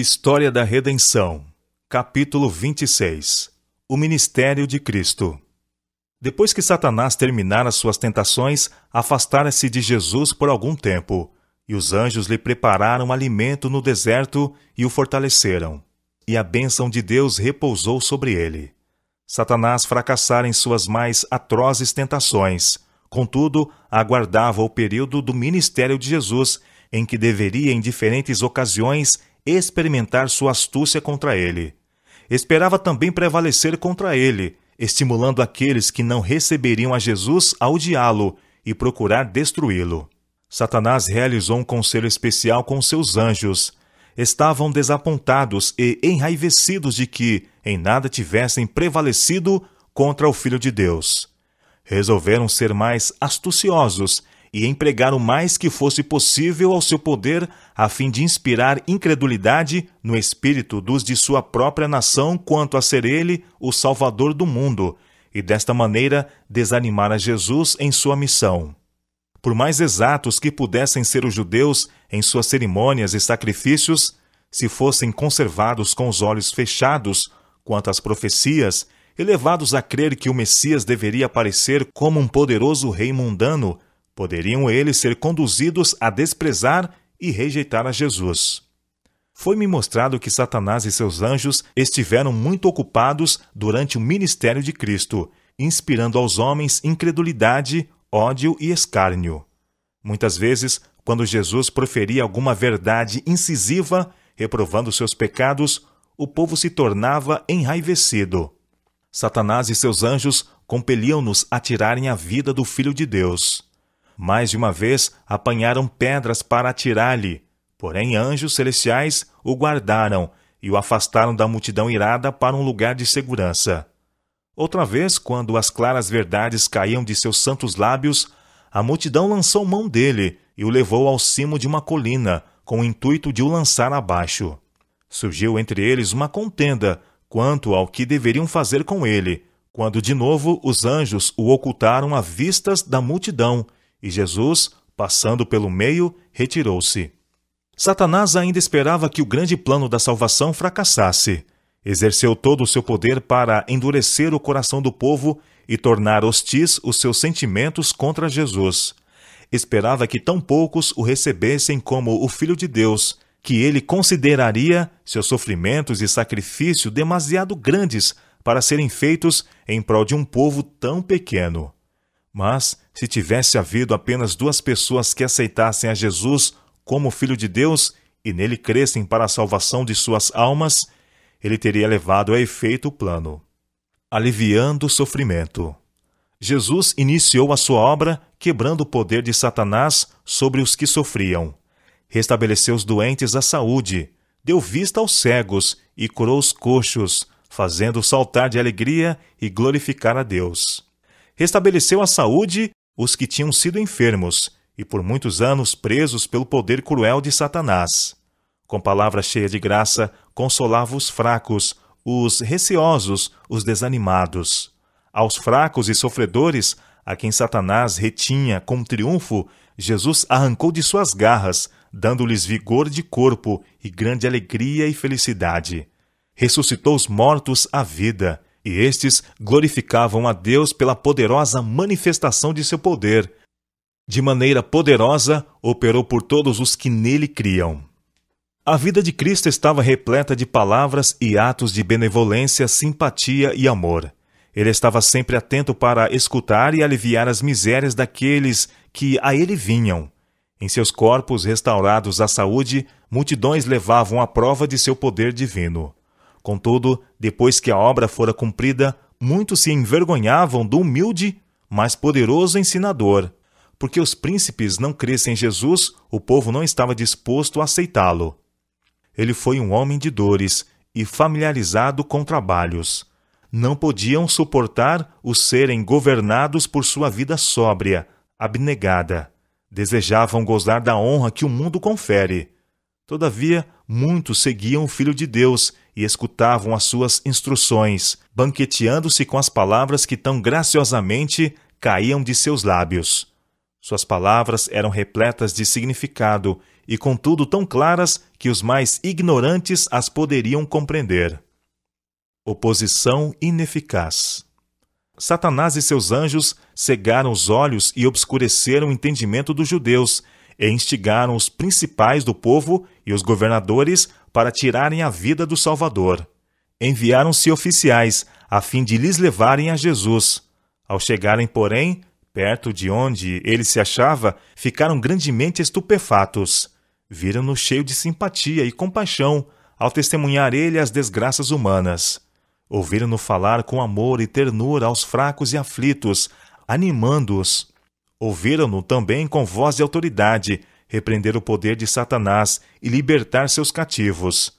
História da Redenção, capítulo 26. O Ministério de Cristo. Depois que Satanás terminara suas tentações, afastara-se de Jesus por algum tempo, e os anjos lhe prepararam alimento no deserto e o fortaleceram, e a bênção de Deus repousou sobre ele. Satanás fracassara em suas mais atrozes tentações, contudo, aguardava o período do ministério de Jesus, em que deveria, em diferentes ocasiões, experimentar sua astúcia contra ele. Esperava também prevalecer contra ele, estimulando aqueles que não receberiam a Jesus a odiá-lo e procurar destruí-lo. Satanás realizou um conselho especial com seus anjos. Estavam desapontados e enraivecidos de que em nada tivessem prevalecido contra o Filho de Deus. Resolveram ser mais astuciosos e empregar o mais que fosse possível ao seu poder, a fim de inspirar incredulidade no espírito dos de sua própria nação quanto a ser ele o Salvador do mundo, e desta maneira desanimar a Jesus em sua missão. Por mais exatos que pudessem ser os judeus em suas cerimônias e sacrifícios, se fossem conservados com os olhos fechados quanto às profecias, e levados a crer que o Messias deveria aparecer como um poderoso rei mundano, poderiam eles ser conduzidos a desprezar e rejeitar a Jesus. Foi-me mostrado que Satanás e seus anjos estiveram muito ocupados durante o ministério de Cristo, inspirando aos homens incredulidade, ódio e escárnio. Muitas vezes, quando Jesus proferia alguma verdade incisiva, reprovando seus pecados, o povo se tornava enraivecido. Satanás e seus anjos compeliam-nos a tirarem a vida do Filho de Deus. Mais de uma vez apanharam pedras para atirar-lhe, porém anjos celestiais o guardaram e o afastaram da multidão irada para um lugar de segurança. Outra vez, quando as claras verdades caíam de seus santos lábios, a multidão lançou mão dele e o levou ao cimo de uma colina, com o intuito de o lançar abaixo. Surgiu entre eles uma contenda quanto ao que deveriam fazer com ele, quando de novo os anjos o ocultaram à vistas da multidão, e Jesus, passando pelo meio, retirou-se. Satanás ainda esperava que o grande plano da salvação fracassasse. Exerceu todo o seu poder para endurecer o coração do povo e tornar hostis os seus sentimentos contra Jesus. Esperava que tão poucos o recebessem como o Filho de Deus, que ele consideraria seus sofrimentos e sacrifício demasiado grandes para serem feitos em prol de um povo tão pequeno. Mas, se tivesse havido apenas 2 pessoas que aceitassem a Jesus como Filho de Deus e nele crescem para a salvação de suas almas, ele teria levado a efeito o plano. Aliviando o sofrimento. Jesus iniciou a sua obra quebrando o poder de Satanás sobre os que sofriam. Restabeleceu os doentes a saúde, deu vista aos cegos e curou os coxos, fazendo saltar de alegria e glorificar a Deus. Restabeleceu a saúde os que tinham sido enfermos e por muitos anos presos pelo poder cruel de Satanás. Com palavra cheia de graça, consolava os fracos, os receosos, os desanimados. Aos fracos e sofredores, a quem Satanás retinha com triunfo, Jesus arrancou de suas garras, dando-lhes vigor de corpo e grande alegria e felicidade. Ressuscitou os mortos à vida, e estes glorificavam a Deus pela poderosa manifestação de seu poder. De maneira poderosa, operou por todos os que nele criam. A vida de Cristo estava repleta de palavras e atos de benevolência, simpatia e amor. Ele estava sempre atento para escutar e aliviar as misérias daqueles que a ele vinham. Em seus corpos restaurados à saúde, multidões levavam a prova de seu poder divino. Contudo, depois que a obra fora cumprida, muitos se envergonhavam do humilde, mas poderoso ensinador. Porque os príncipes não crescem em Jesus, o povo não estava disposto a aceitá-lo. Ele foi um homem de dores e familiarizado com trabalhos. Não podiam suportar o serem governados por sua vida sóbria, abnegada. Desejavam gozar da honra que o mundo confere. Todavia, muitos seguiam o Filho de Deus e escutavam as suas instruções, banqueteando-se com as palavras que tão graciosamente caíam de seus lábios. Suas palavras eram repletas de significado e contudo tão claras que os mais ignorantes as poderiam compreender. Oposição ineficaz. Satanás e seus anjos cegaram os olhos e obscureceram o entendimento dos judeus, e instigaram os principais do povo e os governadores para tirarem a vida do Salvador. Enviaram-se oficiais, a fim de lhes levarem a Jesus. Ao chegarem, porém, perto de onde ele se achava, ficaram grandemente estupefatos. Viram-no cheio de simpatia e compaixão, ao testemunhar ele as desgraças humanas. Ouviram-no falar com amor e ternura aos fracos e aflitos, animando-os. Ouviram-no também com voz de autoridade, repreender o poder de Satanás e libertar seus cativos.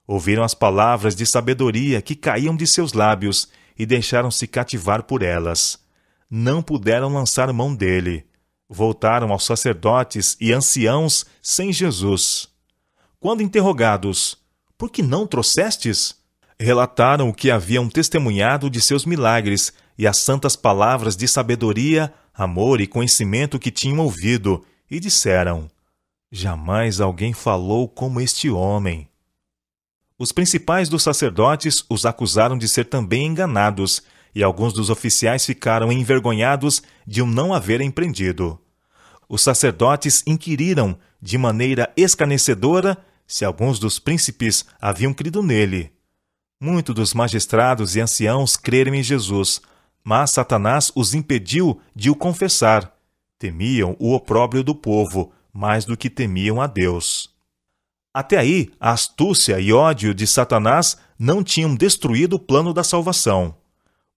Ouviram as palavras de sabedoria que caíam de seus lábios e deixaram-se cativar por elas. Não puderam lançar mão dele. Voltaram aos sacerdotes e anciãos sem Jesus. Quando interrogados, por que não trouxestes? Relataram o que haviam testemunhado de seus milagres e as santas palavras de sabedoria, amor e conhecimento que tinham ouvido, e disseram: jamais alguém falou como este homem. Os principais dos sacerdotes os acusaram de ser também enganados, e alguns dos oficiais ficaram envergonhados de o não haverem prendido. Os sacerdotes inquiriram, de maneira escarnecedora, se alguns dos príncipes haviam crido nele. Muitos dos magistrados e anciãos creram em Jesus, mas Satanás os impediu de o confessar. Temiam o opróbrio do povo, mais do que temiam a Deus. Até aí, a astúcia e ódio de Satanás não tinham destruído o plano da salvação.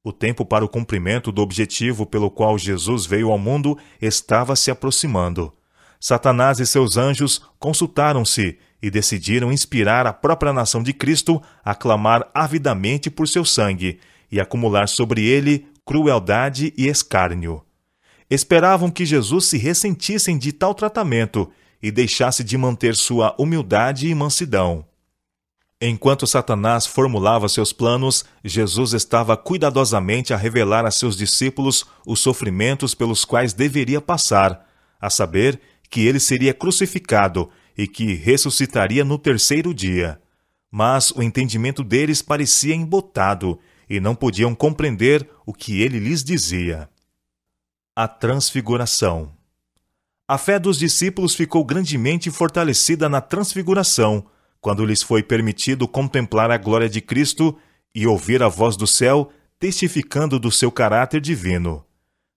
O tempo para o cumprimento do objetivo pelo qual Jesus veio ao mundo estava se aproximando. Satanás e seus anjos consultaram-se e decidiram inspirar a própria nação de Cristo a clamar avidamente por seu sangue e acumular sobre ele crueldade e escárnio. Esperavam que Jesus se ressentisse de tal tratamento e deixasse de manter sua humildade e mansidão. Enquanto Satanás formulava seus planos, Jesus estava cuidadosamente a revelar a seus discípulos os sofrimentos pelos quais deveria passar, a saber, que ele seria crucificado e que ressuscitaria no terceiro dia. Mas o entendimento deles parecia embotado, e não podiam compreender o que ele lhes dizia. A transfiguração. A fé dos discípulos ficou grandemente fortalecida na transfiguração, quando lhes foi permitido contemplar a glória de Cristo e ouvir a voz do céu testificando do seu caráter divino.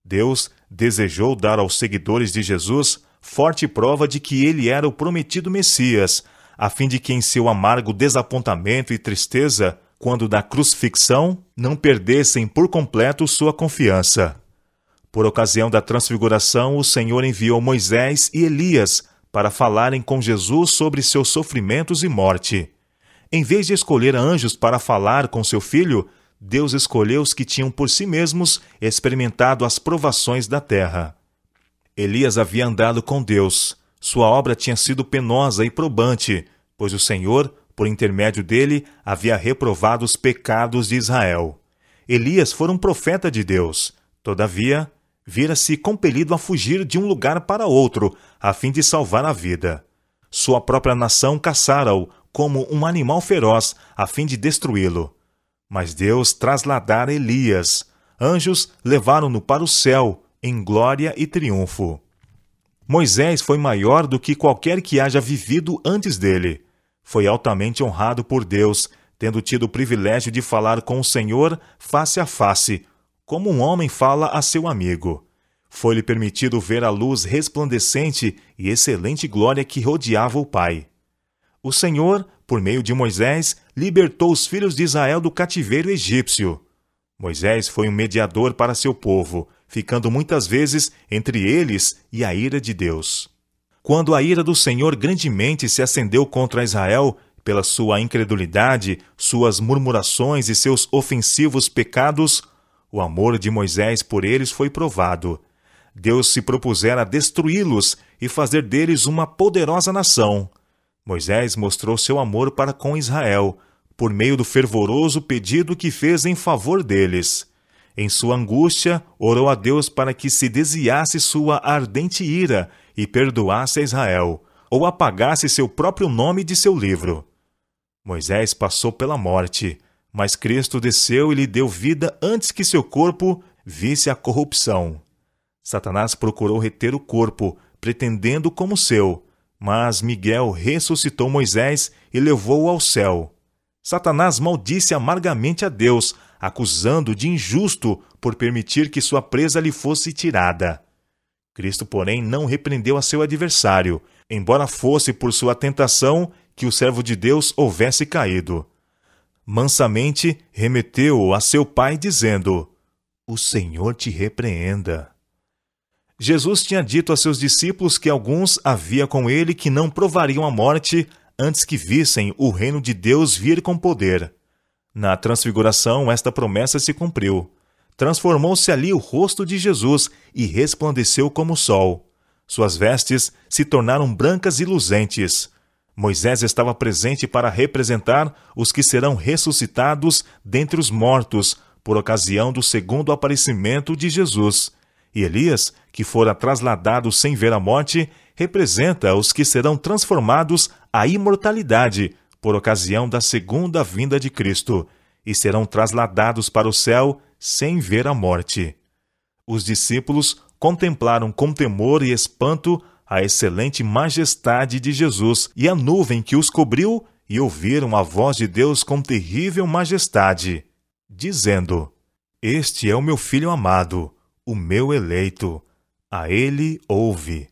Deus desejou dar aos seguidores de Jesus forte prova de que ele era o prometido Messias, a fim de que em seu amargo desapontamento e tristeza, quando da crucifixão, não perdessem por completo sua confiança. Por ocasião da transfiguração, o Senhor enviou Moisés e Elias para falarem com Jesus sobre seus sofrimentos e morte. Em vez de escolher anjos para falar com seu filho, Deus escolheu os que tinham por si mesmos experimentado as provações da terra. Elias havia andado com Deus. Sua obra tinha sido penosa e probante, pois o Senhor, por intermédio dele, havia reprovado os pecados de Israel. Elias foi um profeta de Deus. Todavia, vira-se compelido a fugir de um lugar para outro, a fim de salvar a vida. Sua própria nação caçara-o como um animal feroz, a fim de destruí-lo. Mas Deus trasladara Elias. Anjos levaram-no para o céu, em glória e triunfo. Moisés foi maior do que qualquer que haja vivido antes dele. Foi altamente honrado por Deus, tendo tido o privilégio de falar com o Senhor face a face, como um homem fala a seu amigo. Foi-lhe permitido ver a luz resplandecente e excelente glória que rodeava o Pai. O Senhor, por meio de Moisés, libertou os filhos de Israel do cativeiro egípcio. Moisés foi um mediador para seu povo, ficando muitas vezes entre eles e a ira de Deus. Quando a ira do Senhor grandemente se acendeu contra Israel, pela sua incredulidade, suas murmurações e seus ofensivos pecados, o amor de Moisés por eles foi provado. Deus se propusera destruí-los e fazer deles uma poderosa nação. Moisés mostrou seu amor para com Israel, por meio do fervoroso pedido que fez em favor deles. Em sua angústia, orou a Deus para que se desviasse sua ardente ira e perdoasse a Israel, ou apagasse seu próprio nome de seu livro. Moisés passou pela morte, mas Cristo desceu e lhe deu vida antes que seu corpo visse a corrupção. Satanás procurou reter o corpo, pretendendo como seu, mas Miguel ressuscitou Moisés e levou-o ao céu. Satanás maldisse amargamente a Deus, acusando de injusto por permitir que sua presa lhe fosse tirada. Cristo, porém, não repreendeu a seu adversário, embora fosse por sua tentação que o servo de Deus houvesse caído. Mansamente remeteu-o a seu pai, dizendo: "O Senhor te repreenda." Jesus tinha dito a seus discípulos que alguns havia com ele que não provariam a morte antes que vissem o reino de Deus vir com poder. Na transfiguração, esta promessa se cumpriu. Transformou-se ali o rosto de Jesus e resplandeceu como o sol. Suas vestes se tornaram brancas e luzentes. Moisés estava presente para representar os que serão ressuscitados dentre os mortos por ocasião do segundo aparecimento de Jesus. E Elias, que fora trasladado sem ver a morte, representa os que serão transformados à imortalidade por ocasião da segunda vinda de Cristo, e serão trasladados para o céu sem ver a morte. Os discípulos contemplaram com temor e espanto a excelente majestade de Jesus e a nuvem que os cobriu, e ouviram a voz de Deus com terrível majestade, dizendo: "Este é o meu Filho amado, o meu eleito. A ele ouve."